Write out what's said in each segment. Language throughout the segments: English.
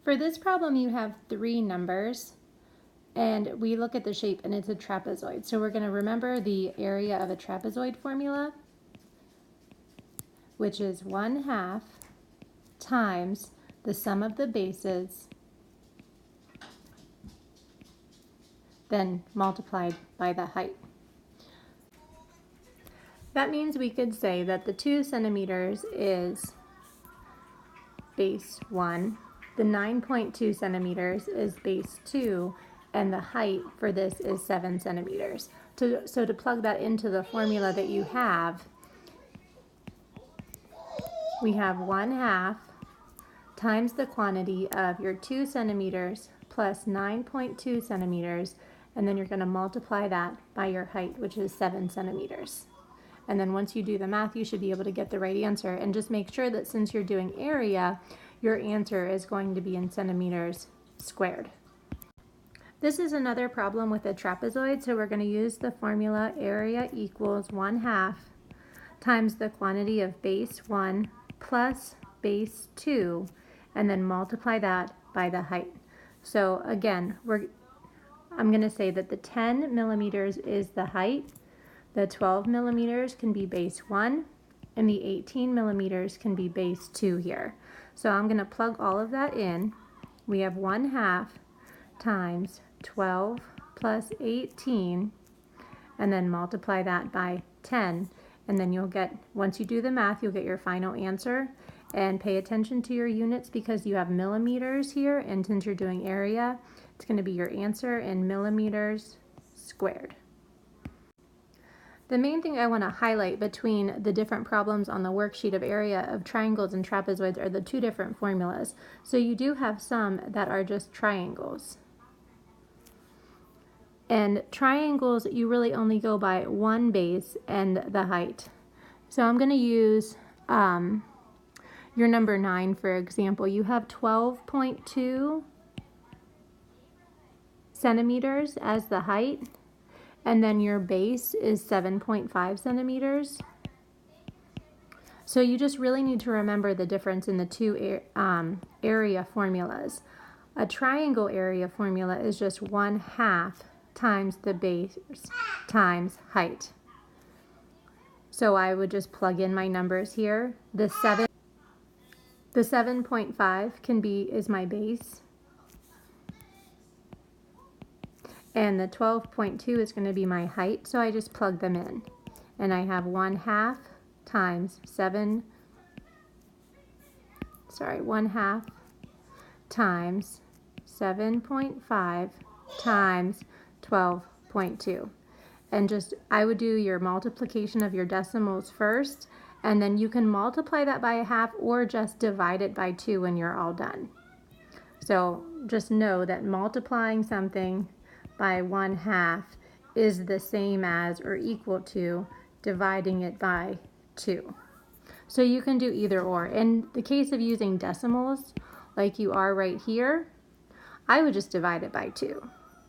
For this problem, you have three numbers, and we look at the shape, and it's a trapezoid. So we're going to remember the area of a trapezoid formula, which is 1/2 times the sum of the bases, then multiplied by the height. That means we could say that the 2 centimeters is base 1, the 9.2 centimeters is base 2, and the height for this is 7 centimeters. So to plug that into the formula that you have, we have 1/2 times the quantity of your 2 centimeters plus 9.2 centimeters, and then you're going to multiply that by your height, which is 7 centimeters. And then once you do the math, you should be able to get the right answer. And just make sure that since you're doing area, your answer is going to be in centimeters squared. This is another problem with a trapezoid, so we're going to use the formula area equals 1/2 times the quantity of base 1 plus base 2, and then multiply that by the height. So again, I'm going to say that the 10 millimeters is the height, the 12 millimeters can be base 1, and the 18 millimeters can be base 2 here. So I'm going to plug all of that in. We have 1/2 times 12 plus 18, and then multiply that by 10. And then you'll get, once you do the math, you'll get your final answer. And pay attention to your units because you have millimeters here, and since you're doing area, it's going to be your answer in millimeters squared. The main thing I want to highlight between the different problems on the worksheet of area of triangles and trapezoids are the two different formulas. So you do have some that are just triangles. And triangles, you really only go by one base and the height. So I'm going to use your number 9, for example. You have 12.2 centimeters as the height, and then your base is 7.5 centimeters. So you just really need to remember the difference in the two area formulas. A triangle area formula is just 1/2 times the base times height. So I would just plug in my numbers here. The 7.5 is my base, and the 12.2 is going to be my height, so I just plug them in. And I have 1/2 times 1/2 times 7.5 times 12.2. And just, I would do your multiplication of your decimals first, and then you can multiply that by 1/2 or just divide it by 2 when you're all done. So just know that multiplying something by 1/2 is the same as or equal to dividing it by 2. So you can do either or. In the case of using decimals, like you are right here, I would just divide it by 2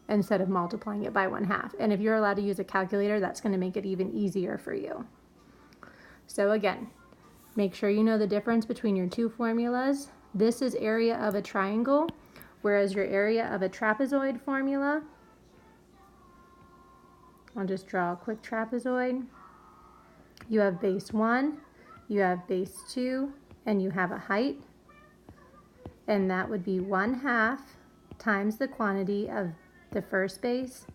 instead of multiplying it by 1/2. And if you're allowed to use a calculator, that's going to make it even easier for you. So again, make sure you know the difference between your two formulas. This is area of a triangle, whereas your area of a trapezoid formula, I'll just draw a quick trapezoid. You have base 1, you have base 2, and you have a height. And that would be 1/2 times the quantity of the first base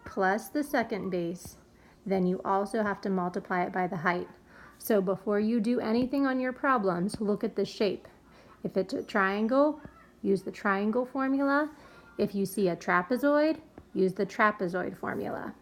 plus the second base. Then you also have to multiply it by the height. So before you do anything on your problems, look at the shape. If it's a triangle, use the triangle formula. If you see a trapezoid, use the trapezoid formula.